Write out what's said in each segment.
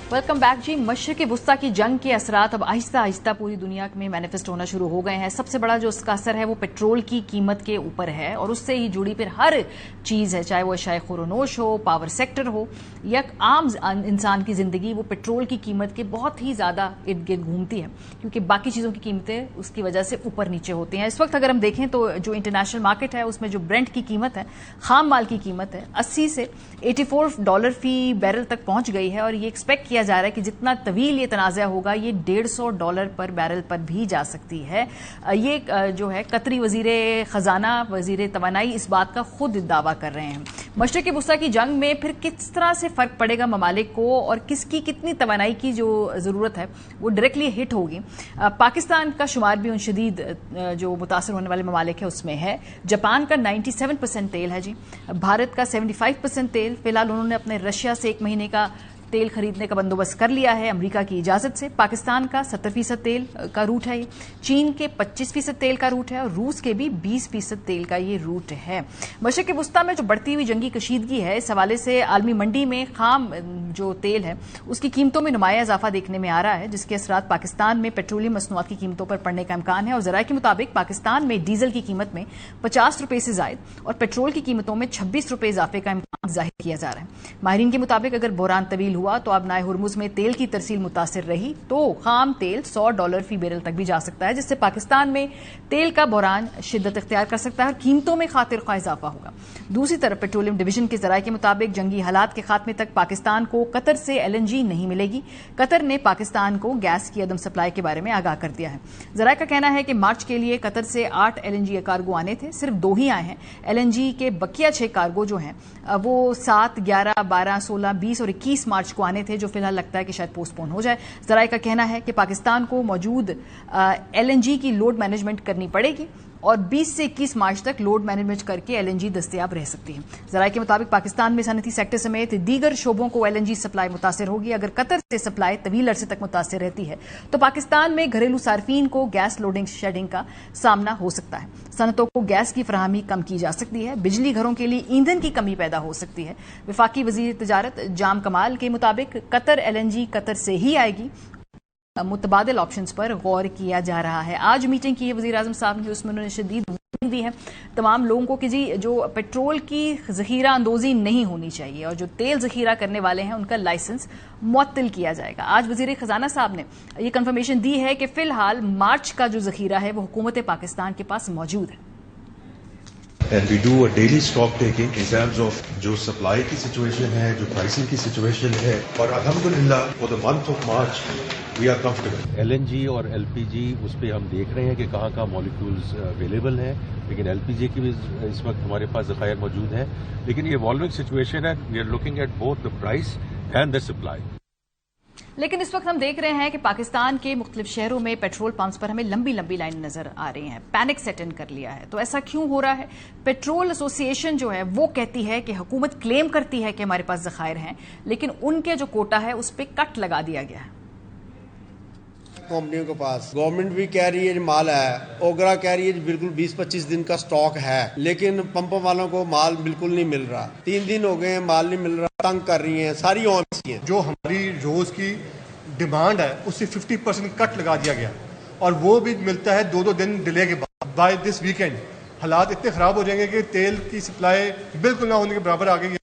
Welcome back जी। मशरिक़ वुस्ता की जंग के असरात अब आहिस्ता आहिस्ता पूरी दुनिया में मैनिफेस्ट होना शुरू हो गए हैं। सबसे बड़ा जो उसका असर है वो पेट्रोल की कीमत के ऊपर है और उससे ही जुड़ी फिर हर चीज़ है, चाहे वो अशाए खुरोनोश हो, पावर सेक्टर हो या आम इंसान की ज़िंदगी, वो पेट्रोल की कीमत के बहुत ही ज़्यादा इर्द गिर्द घूमती है क्योंकि बाकी चीज़ों की कीमतें उसकी वजह से ऊपर नीचे होती हैं। इस वक्त अगर हम देखें तो जो इंटरनेशनल मार्केट है उसमें जो ब्रेंट की कीमत है, खाम माल की कीमत है, 80 से $84 फी बैरल तक पहुंच गई है और ये एक्सपेक्ट किया जा रहा है कि जितना तवील ये तनाज़ा होगा ये $150 पर बैरल पर भी जा सकती है। ये जो है कतरी वजीर खजाना, वजीर तवानाई इस बात का खुद दावा कर रहे हैं। मशरिक़ वुस्ता की जंग में फिर किस तरह से फर्क पड़ेगा ममालिक को और किसकी कितनी तवानाई की जो जरूरत है वो डायरेक्टली हिट होगी। पाकिस्तान का शुमार भी उन शदीद जो मुतासर होने वाले ममालिक है उसमें है। जापान का 97% तेल है जी, भारत का 75% तेल। फिलहाल उन्होंने अपने रशिया से 1 महीने का तेल खरीदने का बंदोबस्त कर लिया है अमेरिका की इजाजत से। पाकिस्तान का 70% तेल का रूट है ये, चीन के 25% तेल का रूट है और रूस के भी 20% तेल का ये रूट है। मशरिक़ वुस्ता में जो बढ़ती हुई जंगी कशीदगी है, इस हवाले से आलमी मंडी में खाम जो तेल है उसकी कीमतों में नुमाया इजाफा देखने में आ रहा है, जिसके असरात पाकिस्तान में पेट्रोलियम मसनूआत की कीमतों पर पड़ने का इम्कान है। और ज़राए के मुताबिक पाकिस्तान में डीजल की कीमत में ₹50 से जायद और पेट्रोल की कीमतों में ₹26 इजाफे का इम्कान जाहिर किया जा रहा है। माहिरीन के मुताबिक अगर बहरान तवील हुआ तो अब नाए हुरमुज में तेल की तरसील मुतासिर रही तो खाम तेल $100 फी बैरल तक भी जा सकता है, जिससे पाकिस्तान में तेल का बहरान शिद्दत इख्तियार कर सकता है और कीमतों में खातिर ख्वाह इजाफा होगा। दूसरी तरफ पेट्रोलियम डिवीजन के जराये के मुताबिक जंगी हालात के खात्मे तक पाकिस्तान को कतर से LNG नहीं मिलेगी। कतर ने पाकिस्तान को गैस की अदम सप्लाई के बारे में आगाह कर दिया है। जराये का कहना है कि मार्च के लिए कतर से 8 LNG कार्गो आने थे, सिर्फ 2 ही आए हैं। LNG के बकिया 6 कार्गो जो हैं वो 7, 11, 12, 16, 20 और 21 मार्च को आने थे, जो फिलहाल लगता है कि शायद पोस्टपोन हो जाए। जराये का कहना है कि पाकिस्तान को मौजूद LNG की लोड मैनेजमेंट करनी पड़ेगी और 20 से 21 मार्च तक लोड मैनेजमेंट करके LNG दस्तयाब रह सकती है। जराये के मुताबिक पाकिस्तान में सनती सेक्टर समेत दीगर शोबों को LNG सप्लाई मुतासर होगी। अगर कतर से सप्लाई तवील अरसे तक मुतासर रहती है तो पाकिस्तान में घरेलू सार्फिन को गैस लोडिंग शेडिंग का सामना हो सकता है। सनतों को गैस की फराहमी कम की जा सकती है, बिजली घरों के लिए ईंधन की कमी पैदा हो सकती है। वफाकी वजीर तजारत जाम कमाल के मुताबिक कतर LNG कतर से ही आएगी। मुतबादिल ऑप्शंस पर गौर किया जा रहा है। आज मीटिंग की है वज़ीर आज़म साहब ने, उसमें उन्होंने शदीद वार्निंग दी है तमाम लोगों को कि जी जो पेट्रोल की ज़ख़ीरा अंदोज़ी नहीं होनी चाहिए और जो तेल ज़ख़ीरा करने वाले हैं उनका लाइसेंस मुअत्तल किया जाएगा। आज वज़ीर खजाना साहब ने ये कंफर्मेशन दी है कि फिलहाल मार्च का जो ज़ख़ीरा है वो हुकूमत पाकिस्तान के पास मौजूद है। And we do a daily stock taking in terms of जो सप्लाई की सिचुएशन है, जो प्राइसिंग की सिचुएशन है, और अल्हम्दुलिल्लाह for the month of March we are comfortable। LNG और LPG उस पर हम देख रहे हैं कि कहाँ कहाँ मॉलिक्यूल्स अवेलेबल हैं, लेकिन LPG की भी इस वक्त हमारे पास ज़खायर मौजूद है। लेकिन ये इवॉल्विंग सिचुएशन है, we are looking at both the price and the supply. लेकिन इस वक्त हम देख रहे हैं कि पाकिस्तान के मुख्तलिफ शहरों में पेट्रोल पंप्स पर हमें लंबी लंबी लाइन नजर आ रही हैं। पैनिक सेट इन कर लिया है। तो ऐसा क्यों हो रहा है? पेट्रोल एसोसिएशन जो है वो कहती है कि हुकूमत क्लेम करती है कि हमारे पास ज़खायर हैं, लेकिन उनके जो कोटा है उस पर कट लगा दिया गया है। कंपनियों के पास गवर्नमेंट भी कह रही है माल है, ओगरा कह रही है बिल्कुल 20-25 दिन का स्टॉक है, लेकिन पंपों वालों को माल बिल्कुल नहीं मिल रहा। 3 दिन हो गए हैं, माल नहीं मिल रहा, तंग कर रही हैं सारी ऑनसी हैं। जो हमारी रोज की डिमांड है उससे 50% कट लगा दिया गया और वो भी मिलता है 2-2 दिन डिले के बाद। बाय दिस वीकेंड हालात इतने खराब हो जाएंगे कि तेल की सप्लाई बिल्कुल ना होने के बराबर आ गई है।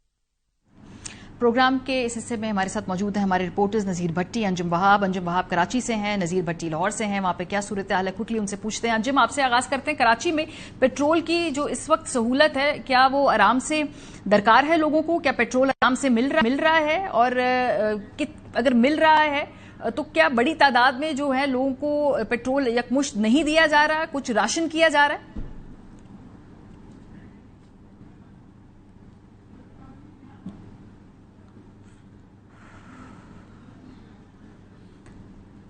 प्रोग्राम के इस हिस्से में हमारे साथ मौजूद हैं हमारे रिपोर्टर्स नज़ीर भट्टी, अंजुम वहाब कराची से हैं, नज़ीर भट्टी लाहौर से हैं। वहां पे क्या सूरत हाल है क्विकली उनसे पूछते हैं। अंजुम, आपसे आगाज करते हैं। कराची में पेट्रोल की जो इस वक्त सहूलत है, क्या वो आराम से दरकार है लोगों को? क्या पेट्रोल आराम से मिल रहा है? और अगर मिल रहा है तो क्या बड़ी तादाद में जो है लोगों को पेट्रोल यकमुश्त नहीं दिया जा रहा, कुछ राशन किया जा रहा है?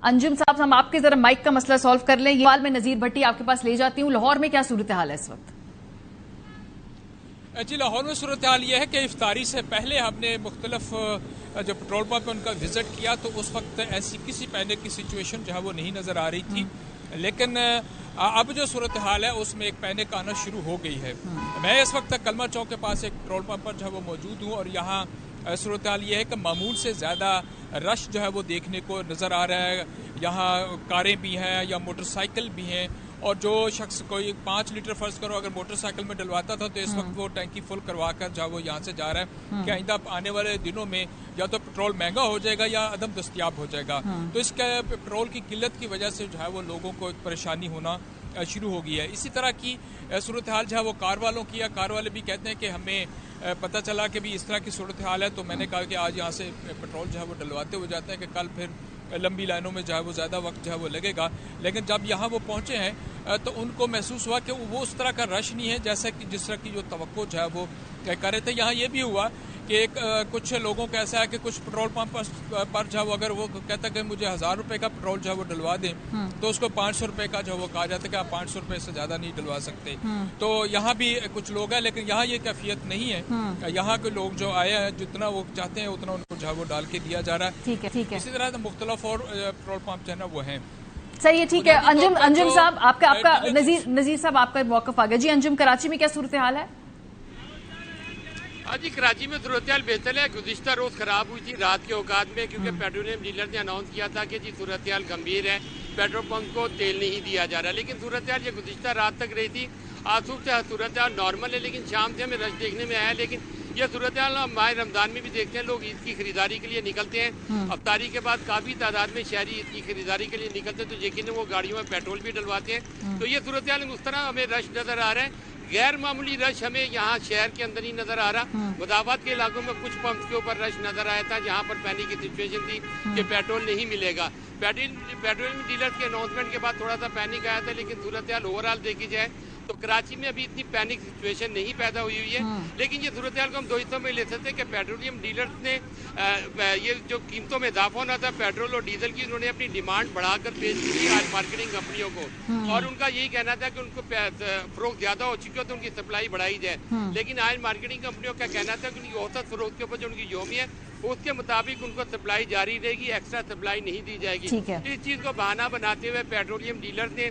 अंजुम साहब, हम आपके जरा माइक का मसला सॉल्व कर लें। ये मैं नज़ीर भट्टी आपके पास ले जाती हूँ। लाहौर में क्या सूरत हाल है इस वक्त? जी, लाहौर में सूरत हाल ये है कि इफ्तारी से पहले हमने मुख्तलिफ जो पेट्रोल पंप उनका विजिट किया तो उस वक्त ऐसी किसी पैनिक की सिचुएशन जो है वो नहीं नजर आ रही थी, लेकिन अब जो सूरत हाल है उसमें एक पैनिक आना शुरू हो गई है। मैं इस वक्त कलमा चौक के पास एक पेट्रोल पंप पर जो है वो मौजूद हूँ और यहाँ सूरत हाल ये है कि मामूल से ज़्यादा रश जो है वो देखने को नज़र आ रहा है। यहाँ कारें भी हैं या मोटरसाइकिल भी हैं, और जो शख्स कोई 5 लीटर फर्ज करो अगर मोटरसाइकिल में डलवाता था तो इस वक्त वो टैंकी फुल करवा कर जो वो यहाँ से जा रहा है कि आइंदा आने वाले दिनों में या तो पेट्रोल महंगा हो जाएगा या अदम दस्तयाब हो जाएगा। तो इसके पेट्रोल की किल्लत की वजह से जो है वो लोगों को परेशानी होना शुरू हो गई है। इसी तरह की सूरत हाल जो है वो कार वालों की, या कार वाले भी कहते हैं कि हमें पता चला कि भी इस तरह की सूरत हाल है, तो मैंने कहा कि आज यहाँ से पेट्रोल जो है वो डलवाते हुए जाते हैं कि कल फिर लंबी लाइनों में जो है वो ज़्यादा वक्त जो है वो लगेगा। लेकिन जब यहाँ वो पहुँचे हैं तो उनको महसूस हुआ कि वो उस तरह का रश नहीं है जैसा कि जिस तरह की जो तवक्को जो है वो कर रहे थे। यहाँ ये भी हुआ कि कुछ लोगों का ऐसा है कि कुछ पेट्रोल पंप पर जो अगर वो कहता है कि मुझे 1000 रुपए का पेट्रोल जो है वो डलवा दें तो उसको 500 रुपए का जो वो कहा जाता है कि आप 500 रुपए से ज्यादा नहीं डलवा सकते। तो यहाँ भी कुछ लोग हैं, लेकिन यहाँ ये कैफियत नहीं है। यहाँ के लोग जो आए हैं जितना वो चाहते हैं उतना उनको जो है वो डाल के दिया जा रहा है। ठीक है। इसी तरह मुख्तलिफ और पेट्रोल पंप जो है ना वो हैं। सही है, ठीक है। अंजुम साहब आपका नजीर साहब आपका मौक़िफ़ आ गया जी। अंजुम, कराची में क्या सूरत हाल है? जी, कराची में सूरत हाल बेहतर है। गुज़िश्ता रोज़ खराब हुई थी रात के औकात में, क्योंकि पेट्रोलियम डीलर ने अनाउंस किया था कि जी सूरत हाल गंभीर है, पेट्रोल पंप को तेल नहीं दिया जा रहा। लेकिन सूरत हाल ये गुज़िश्ता रात तक रही थी। आज सुबह से सूरत हाल नॉर्मल है, लेकिन शाम से हमें रश देखने में आया। लेकिन ये सूरत हाल माह रमज़ान में भी देखते हैं, लोग ईद की खरीदारी के लिए निकलते हैं। अफ्तारी के बाद काफ़ी तादाद में शहरी ईद की खरीदारी के लिए निकलते हैं, तो यकीन वो गाड़ियों में पेट्रोल भी डलवाते हैं। तो ये सूरत हाल उस तरह हमें रश नज़र आ रहा है। गैर मामूली रश हमें यहाँ शहर के अंदर ही नजर आ रहा। मुदावत के इलाकों में कुछ पंप के ऊपर रश नजर आया था जहाँ पर पैनिक की सिचुएशन थी कि पेट्रोल नहीं मिलेगा। पेट्रोलियम डीलर्स के अनाउंसमेंट के बाद थोड़ा सा पैनिक आया था, लेकिन सूरत हाल ओवरऑल देखी जाए तो कराची में अभी इतनी पैनिक सिचुएशन नहीं पैदा हुई है। लेकिन ये सूरत हाल को हम दो हिस्सों में ले सकते हैं कि पेट्रोलियम डीलर्स ने ये जो कीमतों में इजाफा होना था पेट्रोल और डीजल की, उन्होंने अपनी डिमांड बढ़ाकर पेश की आज मार्केटिंग कंपनियों को, और उनका यही कहना था कि उनको फरोख्त ज्यादा हो चुकी हो तो उनकी सप्लाई बढ़ाई जाए। लेकिन आज मार्केटिंग कंपनियों का कहना था कि उनकी औसत फरोख्त के ऊपर जो उनकी योमी है उसके मुताबिक उनको सप्लाई जारी रहेगी, एक्स्ट्रा सप्लाई नहीं दी जाएगी। इस चीज को बहाना बनाते हुए पेट्रोलियम डीलर ने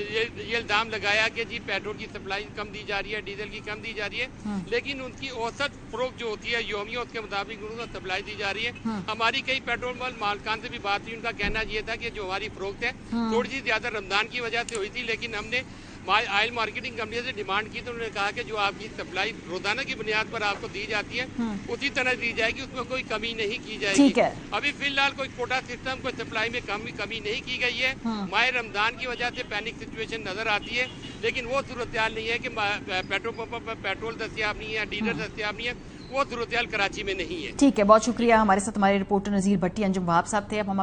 ये इल्जाम लगाया कि जी पेट्रोल की सप्लाई कम दी जा रही है, डीजल की कम दी जा रही है। लेकिन उनकी औसत फरोख्त जो होती है योमिया, उसके मुताबिक उनको सप्लाई दी जा रही है। हमारी कई पेट्रोल मालिकान से भी बात हुई, उनका कहना ये था कि जो हमारी फरोख्त है थोड़ी सी ज्यादा रमजान की वजह से हुई थी, लेकिन हमने ऑयल मार्केटिंग कंपनी से डिमांड की तो उन्होंने कहा कि जो आपकी सप्लाई रोजाना की बुनियाद पर आपको दी जाती है उसी तरह दी जाएगी, उसमें कोई कमी नहीं की जाएगी। अभी फिलहाल कोई कोटा सिस्टम, कोई सप्लाई में कमी नहीं की गई है। माह रमजान की वजह से पैनिक सिचुएशन नजर आती है, लेकिन वो सूरत हाल नहीं है कि पेट्रोल पंप पर पेट्रोल दस्तियाब नहीं है, डीजल दस्तियाब नहीं है। वो सूरत हाल कराची में नहीं है। ठीक है, बहुत शुक्रिया। हमारे साथ हमारे रिपोर्टर नजीर भट्टी, अंजुम वहाब साहब थे। अब हम